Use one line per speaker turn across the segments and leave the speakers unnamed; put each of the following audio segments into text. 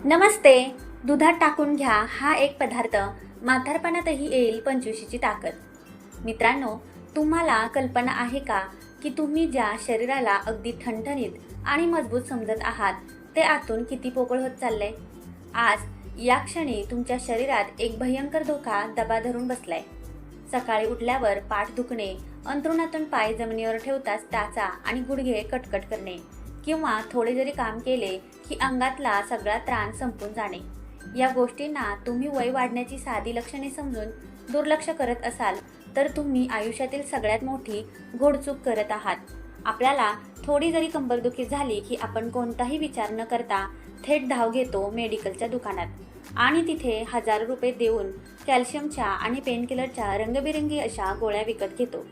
नमस्ते. दुधात टाकून घ्या हा एक पदार्थ म्हातारपणातही येईल 25ची ताकद. मित्रांनो, तुम्हाला कल्पना आहे का की तुम्ही ज्या शरीराला अगदी ठणठणीत आणि मजबूत समजत आहात ते आतून किती पोकळ होत चाललंय? आज या क्षणी तुमच्या शरीरात एक भयंकर धोका दबा धरून बसलाय. सकाळी उठल्यावर पाठ दुखणे, अंथरुणातून पाय जमिनीवर ठेवताच टाचा आणि गुडघे कटकट करणे किंवा थोडे जरी काम केले की अंगातला सगळा त्राण संपून जाणे. या गोष्टींना तुम्ही वय वाढण्याची साधी लक्षणे समजून दुर्लक्ष करत असाल तर तुम्ही आयुष्यातील सगळ्यात मोठी घोडचूक करत आहात. आपल्याला थोडी जरी कंबरदुखी झाली की आपण कोणताही विचार न करता थेट धाव घेतो मेडिकलच्या दुकानात आणि तिथे हजारो रुपये देऊन कॅल्शियमच्या आणि पेनकिलरच्या रंगबिरंगी अशा गोळ्या विकत घेतो,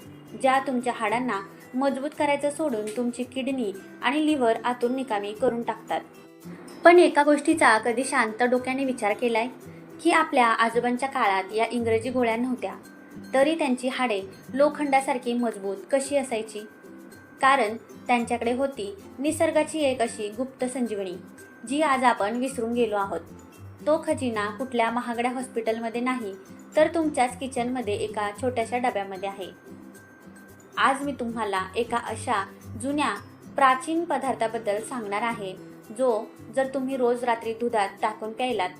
ज्या तुमच्या हाडांना मजबूत करायचं सोडून तुमची किडनी आणि लिव्हर आतून निकामी करून टाकतात. पण एका गोष्टीचा कधी शांत डोक्याने विचार केलाय की आपल्या आजोबांच्या काळात या इंग्रजी गोळ्या नव्हत्या, तरी त्यांची हाडे लोखंडासारखी मजबूत कशी असायची? कारण त्यांच्याकडे होती निसर्गाची एक अशी गुप्त संजीवनी, जी आज आपण विसरून गेलो आहोत. तो खजिना कुठल्या महागड्या हॉस्पिटलमध्ये नाही, तर तुमच्याच किचनमध्ये एका छोट्याशा डब्यामध्ये आहे. आज मी तुम्हाला एका अशा जुन्या प्राचीन पदार्थाबद्दल सांगणार आहे, जो जर तुम्ही रोज रात्री दुधात टाकून प्यायलात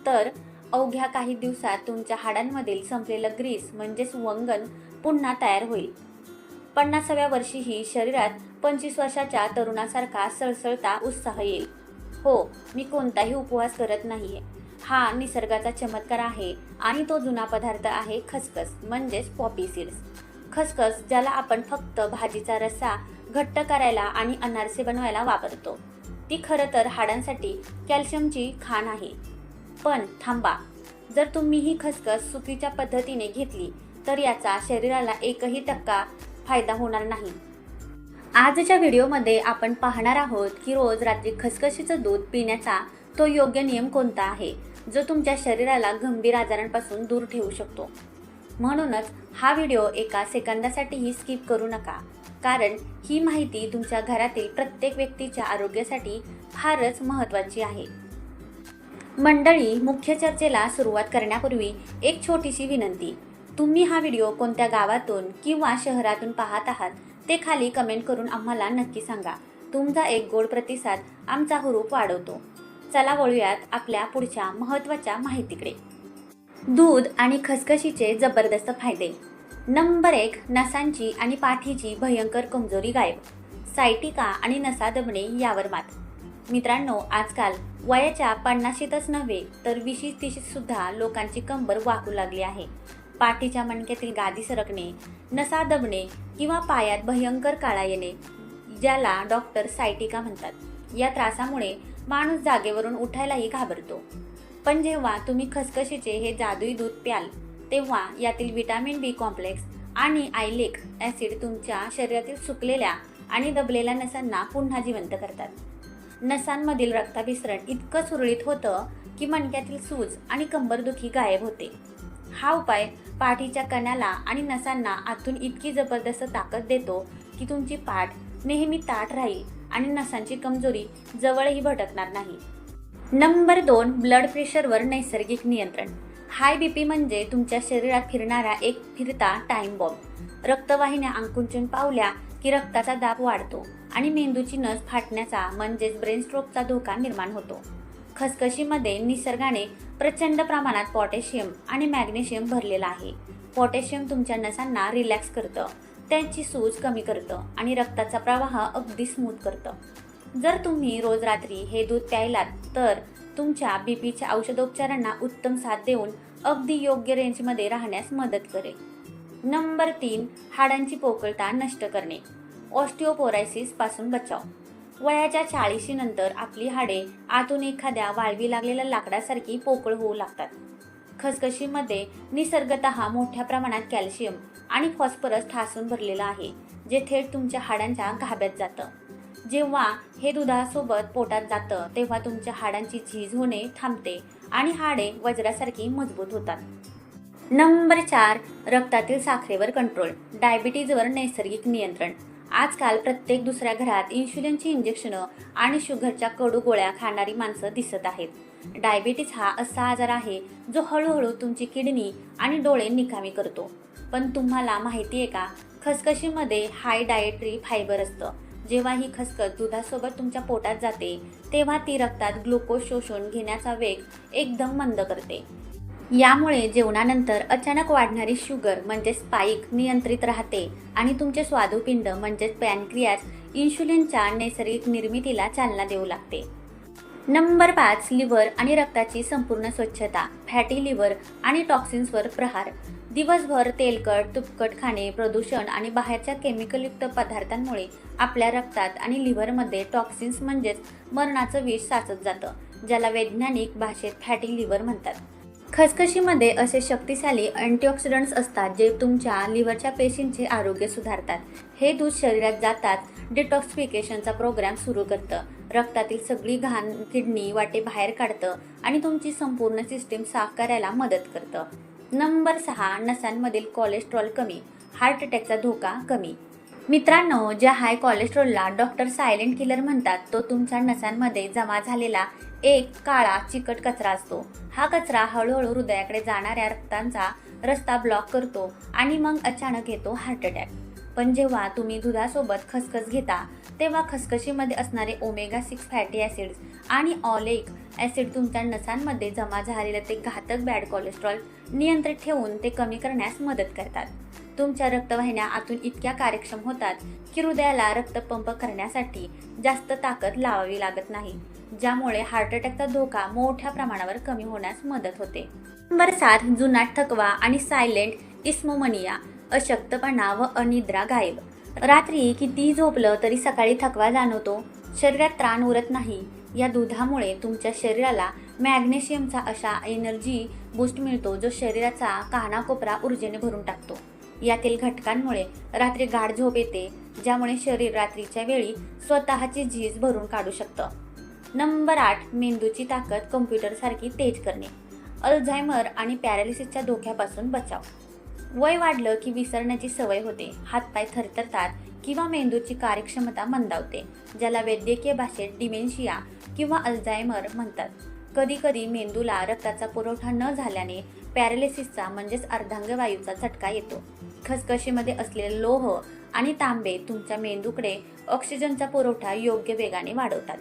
तर अवघ्या काही दिवसात तुमच्या हाडांमधील संपलेलं ग्रीस म्हणजेच वंगण पुन्हा तयार होईल. 50व्या वर्षीही शरीरात 25 वर्षाच्या तरुणासारखा सळसळता उत्साह येईल. हो, मी कोणताही उपवास करत नाहीये. हा निसर्गाचा चमत्कार आहे आणि तो जुना पदार्थ आहे खसखस म्हणजेच पॉपी सीड्स. खसखस, ज्याला आपण फक्त भाजीचा रस्सा घट्ट करायला आणि अनारसे बनवायला वापरतो, ती खरं तर हाडांसाठी कॅल्शियमची खाण आहे. पण थांबा, जर तुम्ही ही खसखस चुकीच्या पद्धतीने घेतली तर याचा शरीराला 1% फायदा होणार नाही. आजच्या व्हिडिओमध्ये आपण पाहणार आहोत की रोज रात्री खसखशीचं दूध पिण्याचा तो योग्य नियम कोणता आहे, जो तुमच्या शरीराला गंभीर आजारांपासून दूर ठेवू शकतो. म्हणूनच हा व्हिडिओ एका सेकंदासाठीही स्किप करू नका, कारण ही माहिती तुमच्या घरातील प्रत्येक व्यक्तीच्या आरोग्यासाठी फारच महत्त्वाची आहे. मंडळी, मुख्य चर्चेला सुरुवात करण्यापूर्वी एक छोटीशी विनंती. तुम्ही हा व्हिडिओ कोणत्या गावातून किंवा शहरातून पाहत आहात ते खाली कमेंट करून आम्हाला नक्की सांगा. तुमचा एक गोड प्रतिसाद आमचा हुरूप वाढवतो. चला वळूयात आपल्या पुढच्या महत्त्वाच्या माहितीकडे. दूध आणि खसखशीचे जबरदस्त फायदे. नंबर 1, नसांची आणि पाठीची भयंकर कमजोरी गायब. सायटिका आणि नसा दबणे यावर मात. मित्रांनो, आजकाल वयाच्या 50शीतच नव्हे तर 20-30शीत सुद्धा लोकांची कंबर वाकू लागली आहे. पाठीच्या मणक्यातील गादी सरकणे, नसा दबणे किंवा पायात भयंकर काळा येणे, ज्याला डॉक्टर सायटिका म्हणतात. या त्रासामुळे माणूस जागेवरून उठायलाही घाबरतो. पण जेव्हा तुम्ही खसखशीचे हे जादुई दूध प्याल तेव्हा यातील व्हिटॅमिन बी कॉम्प्लेक्स आणि आयलिक ॲसिड तुमच्या शरीरातील सुकलेल्या आणि दबलेल्या नसांना पुन्हा जिवंत करतात. नसांमधील रक्ताभिसरण इतकं सुरळीत होतं की मणक्यातील सूज आणि कंबरदुखी गायब होते. हा उपाय पाठीच्या कण्याला आणि नसांना आतून इतकी जबरदस्त ताकद देतो की तुमची पाठ नेहमी ताठ राहील आणि नसांची कमजोरी जवळही भटकणार नाही. नंबर 2, ब्लड प्रेशरवर नैसर्गिक नियंत्रण. हाय बीपी म्हणजे तुमच्या शरीरात फिरणारा एक फिरता टाइम बॉम्ब. रक्तवाहिन्या आकुंचन पावल्या की रक्ताचा दाब वाढतो आणि मेंदूची नस फाटण्याचा म्हणजेच ब्रेन स्ट्रोकचा धोका निर्माण होतो. खसखशीमध्ये निसर्गाने प्रचंड प्रमाणात पोटॅशियम आणि मॅग्नेशियम भरलेला आहे. पोटॅशियम तुमच्या नसांना रिलॅक्स करतं, त्यांची सूज कमी करतं आणि रक्ताचा प्रवाह अगदी स्मूथ करतं. जर तुम्ही रोज रात्री हे दूध प्यायलात तर तुमच्या बीपीच्या औषधोपचारांना उत्तम साथ देऊन अगदी योग्य रेंजमध्ये राहण्यास मदत करेल. नंबर 3, हाडांची पोकळता नष्ट करणे. ऑस्टिओपोरायसिस पासून बचाव. वयाच्या 40शी नंतर आपली हाडे आतून एखाद्या वाळवी लागलेल्या लाकडासारखी पोकळ होऊ लागतात. खसखशीमध्ये निसर्गतः मोठ्या प्रमाणात कॅल्शियम आणि फॉस्फरस ठासून भरलेलं आहे, जे थेट तुमच्या हाडांच्या गाभ्यात जातं. जेव्हा हे दुधासोबत पोटात जातं तेव्हा तुमच्या हाडांची झीज होणे थांबते आणि हाडे वज्रासारखी मजबूत होतात. नंबर 4, रक्तातील साखरेवर कंट्रोल. डायबिटीजवर नैसर्गिक नियंत्रण. आजकाल प्रत्येक दुसऱ्या घरात इन्शुलिनची इंजेक्शनं आणि शुगरच्या कडू गोळ्या खाणारी माणसं दिसत आहेत. डायबिटीस हा असा आजार आहे जो हळूहळू तुमची किडनी आणि डोळे निकामी करतो. पण तुम्हाला माहिती आहे का, खसखशीमध्ये हाय डाएटरी फायबर असतं. जेव्हा ही खसखस दुधासोबत तुमच्या पोटात जाते तेव्हा ती रक्तात ग्लुकोज शोषून घेण्याचा वेग एकदम मंद करते. यामुळे जेवणानंतर अचानक वाढणारी शुगर म्हणजे स्पाइक नियंत्रित राहते आणि तुमचे स्वादुपिंड म्हणजेच पॅनक्रियाज इन्शुलिनच्या नैसर्गिक निर्मितीला चालना देऊ लागते. नंबर 5, लिव्हर आणि रक्ताची संपूर्ण स्वच्छता. फॅटी लिव्हर आणि टॉक्सिन्सवर प्रहार. दिवसभर तेलकट, तुपकट खाणे, प्रदूषण आणि बाहेरच्या केमिकलयुक्त पदार्थांमुळे आपल्या रक्तात आणि लिव्हरमध्ये टॉक्सिन्स म्हणजेच मरणाचं विष साचत जातं, ज्याला वैज्ञानिक भाषेत फॅटी लिव्हर म्हणतात. खसखशीमध्ये असे शक्तिशाली अँटीऑक्सिडंट्स असतात जे तुमच्या लिव्हरच्या पेशींचे आरोग्य सुधारतात. हे दूध शरीरात जातात डिटॉक्सिफिकेशनचा प्रोग्राम सुरू करतं. रक्तातील सगळी घाण किडनी वाटे बाहेर काढतं आणि तुमची संपूर्ण सिस्टीम साफ करायला मदत करतं. नंबर 6, नसांमधील कोलेस्ट्रॉल कमी. हार्ट अटॅकचा धोका कमी. मित्रांनो, ज्या हाय कोलेस्ट्रॉलला डॉक्टर सायलेंट किलर म्हणतात, तो तुमच्या नसांमध्ये जमा झालेला एक काळा चिकट कचरा असतो. हा कचरा हळूहळू हृदयाकडे जाणाऱ्या रक्ताचा रस्ता ब्लॉक करतो आणि मग अचानक येतो हार्ट अटॅक. पण जेव्हा तुम्ही दुधासोबत खसखस घेता तेव्हा खसखशीमध्ये असणारे ओमेगा 6 फॅटी ॲसिड्स आणि ऑलिक ॲसिड तुमच्या नसांमध्ये जमा झालेलं ते घातक बॅड कोलेस्ट्रॉल नियंत्रित ठेवून ते कमी करण्यास मदत करतात. तुमच्या रक्तवाहिन्या आतून इतक्या कार्यक्षम होतात की हृदयाला रक्त पंप करण्यासाठी जास्त ताकद लावावी लागत नाही, ज्यामुळे हार्ट अटॅकचा धोका मोठ्या प्रमाणावर कमी होण्यास मदत होते. नंबर 7, जुनाट थकवा आणि सायलेंट इस्मोमनिया. अशक्तपणा व अनिद्रा गायब. रात्री कितीही झोपलं तरी सकाळी थकवा जाणवतो, शरीरात त्राण उरत नाही. या दुधामुळे तुमच्या शरीराला मॅग्नेशियमचा अशा एनर्जी बूस्ट मिळतो जो शरीराचा कानाकोपरा ऊर्जेने भरून टाकतो. यातील घटकांमुळे रात्री गाढ झोप येते, ज्यामुळे शरीर रात्रीच्या वेळी स्वतःची झीज भरून काढू शकतं. नंबर 8, मेंदूची ताकद कॉम्प्युटरसारखी तेज करणे. अल्झायमर आणि पॅरालिसिसच्या धोक्यापासून बचाव. वय वाढलं की विसरण्याची सवय होते, हातपाय थरथरतात किंवा मेंदूची कार्यक्षमता मंदावते, ज्याला वैद्यकीय भाषेत डिमेन्शिया किंवा अल्झायमर म्हणतात. कधीकधी मेंदूला रक्ताचा पुरवठा न झाल्याने पॅरालिसिसचा म्हणजेच अर्धांगवायूचा झटका येतो. खसखशीमध्ये असलेले लोह आणि तांबे तुमच्या मेंदूकडे ऑक्सिजनचा पुरवठा योग्य वेगाने वाढवतात.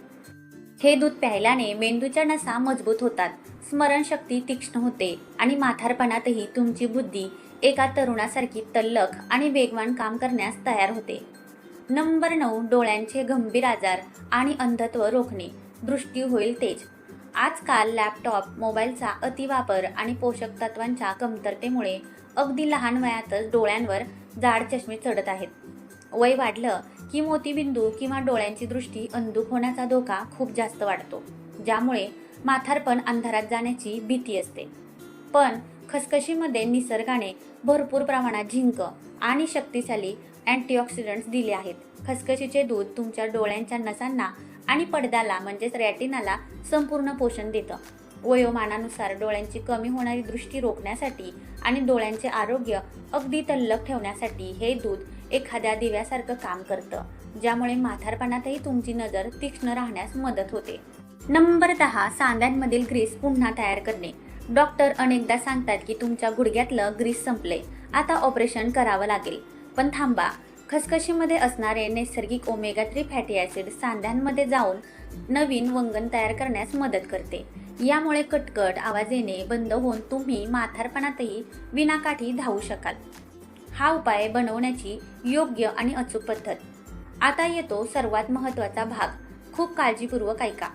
हे दूध प्यायल्याने मेंदूच्या नसा मजबूत होतात, स्मरणशक्ती तीक्ष्ण होते आणि म्हातारपणातही तुमची बुद्धी एका तरुणासारखी तल्लख आणि वेगवान काम करण्यास तयार होते. नंबर 9, डोळ्यांचे गंभीर आजार आणि अंधत्व रोखणे. दृष्टी होईल तेज. आजकाल लॅपटॉप, मोबाईलचा अतिवापर आणि पोषक तत्वांच्या कमतरतेमुळे अगदी लहान वयातच डोळ्यांवर जाड चष्मे चढत आहेत. वय वाढलं की मोतीबिंदू किंवा डोळ्यांची दृष्टी अंधुक होण्याचा धोका खूप जास्त वाढतो, ज्यामुळे म्हातारपण अंधारात जाण्याची भीती असते. पण खसखशीमध्ये निसर्गाने भरपूर प्रमाणात झिंक आणि शक्तिशाली अँटीऑक्सिडंट्स दिले आहेत. खसखशीचे दूध तुमच्या डोळ्यांच्या नसांना आणि पडद्याला म्हणजेच रॅटिनाला संपूर्ण पोषण देतं. वयोमानानुसार डोळ्यांची कमी होणारी दृष्टी रोखण्यासाठी आणि डोळ्यांचे आरोग्य अगदी तल्लख ठेवण्यासाठी हे दूध एखाद्या दिव्यासारखं काम करतं, ज्यामुळे म्हातारपणातही तुमची नजर तीक्ष्ण राहण्यास मदत होते. नंबर 10, सांध्यांमधील ग्रीस पुन्हा तयार करणे. डॉक्टर अनेकदा सांगतात की तुमच्या गुडघ्यातलं ग्रीस संपले, आता ऑपरेशन करावं लागेल. पण थांबा, खसखशीमध्ये असणारे नैसर्गिक ओमेगा 3 फॅटी ॲसिड सांध्यांमध्ये जाऊन नवीन वंगण तयार करण्यास मदत करते. यामुळे कटकट आवाज येणे बंद होऊन तुम्ही म्हातारपणातही विनाकाठी धावू शकाल. हा उपाय बनवण्याची योग्य आणि अचूक पद्धत. आता येतो सर्वात महत्त्वाचा भाग. खूप काळजीपूर्वक ऐका,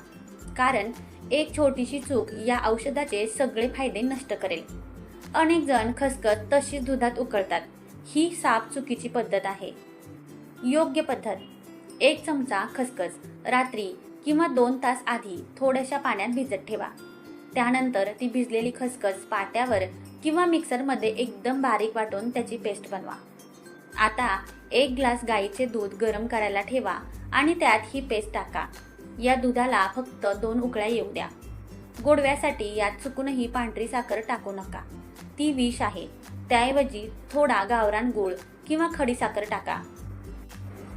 कारण एक छोटीशी चूक या औषधाचे सगळे फायदे नष्ट करेल. अनेक जण खसखस तशीच दुधात उकळतात. ही साफ चुकीची पद्धत आहे. योग्य पद्धत: 1 चमचा खसखस रात्री किंवा 2 तास आधी थोड्याशा पाण्यात भिजत ठेवा. त्यानंतर ती भिजलेली खसखस पाट्यावर किंवा मिक्सरमध्ये एकदम बारीक वाटून त्याची पेस्ट बनवा. आता 1 ग्लास गाईचे दूध गरम करायला ठेवा आणि त्यात ही पेस्ट टाका. या दुधाला फक्त 2 उकळ्या येऊ द्या. गोडव्यासाठी यात चुकूनही पांढरी साखर टाकू नका, ती विष आहे. त्याऐवजी थोडा गावरान गूळ किंवा खडी साखर टाका.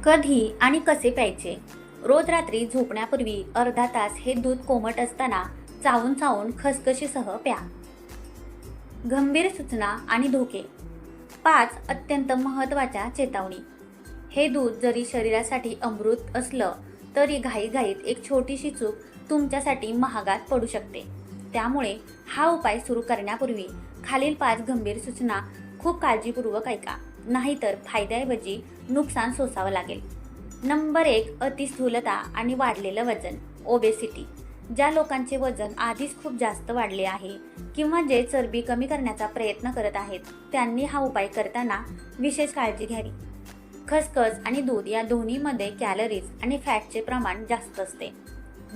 कधी आणि कसे प्यायचे? रोज रात्री झोपण्यापूर्वी अर्धा तास हे दूध कोमट असताना चावून चावून खसखशीसह प्या. गंभीर सूचना आणि धोके. 5 अत्यंत महत्त्वाच्या चेतावणी. हे दूध जरी शरीरासाठी अमृत असलं तरी घाईघाईत एक छोटीशी चूक तुमच्यासाठी महागात पडू शकते. त्यामुळे हा उपाय सुरू करण्यापूर्वी खालील 5 गंभीर सूचना खूप काळजीपूर्वक ऐका, नाहीतर फायद्याऐवजी नुकसान सोसावं लागेल. नंबर 1, अतिस्थूलता आणि वाढलेलं वजन, ओबेसिटी. ज्या लोकांचे वजन आधीच खूप जास्त वाढले आहे किंवा जे चरबी कमी करण्याचा प्रयत्न करत आहेत, त्यांनी हा उपाय करताना विशेष काळजी घ्यावी. खसखस आणि दूध या दोन्हीमध्ये कॅलरीज आणि फॅटचे प्रमाण जास्त असते,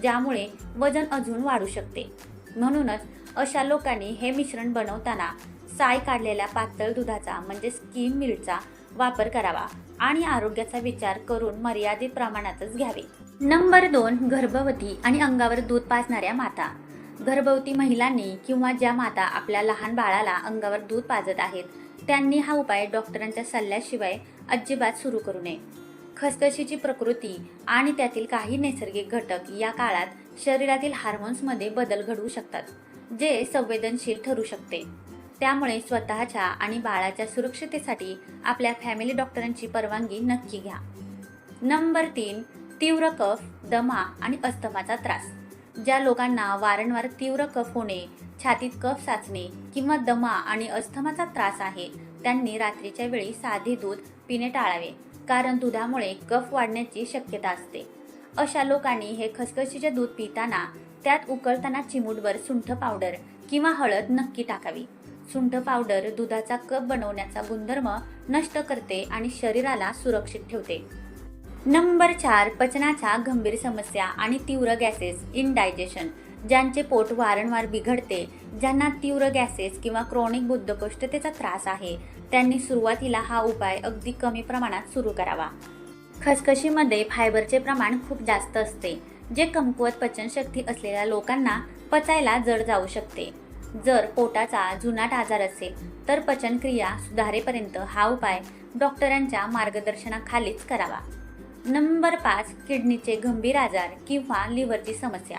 ज्यामुळे वजन अजून वाढू शकते. म्हणूनच अशा लोकांनी हे मिश्रण बनवताना साय काढलेल्या पातळ दुधाचा म्हणजे स्किम मिल्कचा वापर करावा आणि आरोग्याचा विचार करून मर्यादित प्रमाणातच घ्यावे. नंबर 2, गर्भवती आणि अंगावर दूध पाजणाऱ्या माता. गर्भवती महिलांनी किंवा ज्या माता आपल्या लहान बाळाला अंगावर दूध पाजत आहेत, त्यांनी हा उपाय डॉक्टरांच्या सल्ल्याशिवाय अजिबात सुरू करू नये. खसखशीची प्रकृती आणि त्यातील काही नैसर्गिक घटक या काळात शरीरातील हार्मोन्समध्ये बदल घडवू शकतात, जे संवेदनशील ठरू शकते. त्यामुळे स्वतःच्या आणि बाळाच्या सुरक्षिततेसाठी आपल्या फॅमिली डॉक्टरांची परवानगी नक्की घ्या. नंबर 3, तीव्र कफ, दमा आणि अस्थमाचा त्रास. ज्या लोकांना वारंवार तीव्र कफ होणे, छातीत कफ साचणे किंवा दमा आणि अस्थमाचा त्रास आहे, त्यांनी रात्रीच्या वेळी साधे दूध पिणे टाळावे, कारण दुधामुळे कफ वाढण्याची शक्यता असते. अशा लोकांनी हे खसखशीचे दूध पिताना त्यात उकळताना चिमूटभर सुंठ पावडर किंवा हळद नक्की टाकावी. सुंठ पावडर दुधाचा कप बनवण्याचा गुणधर्म नष्ट करते आणि शरीराला सुरक्षित ठेवते. नंबर 4, पचनाच्या गंभीर समस्या आणि तीव्र गॅसेस, इनडायजेशन. ज्यांचे पोट वारंवार बिघडते, ज्यांना तीव्र गॅसेस किंवा क्रोनिक बद्धकोष्ठतेचा त्रास आहे, त्यांनी सुरुवातीला हा उपाय अगदी कमी प्रमाणात सुरू करावा. खसखशीमध्ये फायबरचे प्रमाण खूप जास्त असते, जे कमकुवत पचनशक्ती असलेल्या लोकांना पचायला जड जाऊ शकते. जर पोटाचा जुनाट आजार असेल तर पचनक्रिया सुधारेपर्यंत हा उपाय डॉक्टरांच्या मार्गदर्शनाखालीच करावा. नंबर 5, किडनीचे गंभीर आजार किंवा लिव्हरची समस्या.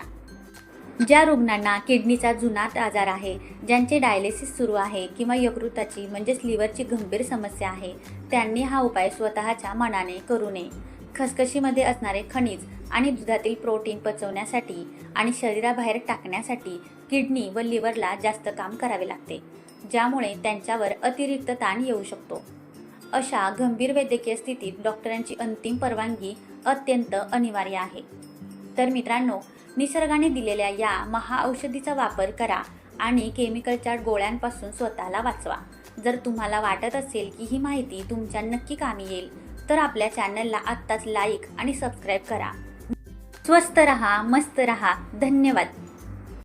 ज्या रुग्णांना किडनीचा जुनाट आजार आहे, ज्यांचे डायलिसिस सुरू आहे किंवा यकृताची म्हणजेच लिव्हरची गंभीर समस्या आहे, त्यांनी हा उपाय स्वतःच्या मनाने करू नये. खसखशीमध्ये असणारे खनिज आणि दुधातील प्रोटीन पचवण्यासाठी आणि शरीराबाहेर टाकण्यासाठी किडनी व लिव्हरला जास्त काम करावे लागते, ज्यामुळे त्यांच्यावर अतिरिक्त ताण येऊ शकतो. अशा गंभीर वैद्यकीय स्थितीत डॉक्टरांची अंतिम परवानगी अत्यंत अनिवार्य आहे. तर मित्रांनो, निसर्गाने दिलेल्या या महाऔषधीचा वापर करा आणि केमिकलच्या गोळ्यांपासून स्वतःला वाचवा. जर तुम्हाला वाटत असेल की ही माहिती तुमच्या नक्की कामी येईल, तर आपल्या चॅनलला आत्ताच लाईक आणि सबस्क्राईब करा. स्वस्थ रहा, मस्त रहा. धन्यवाद.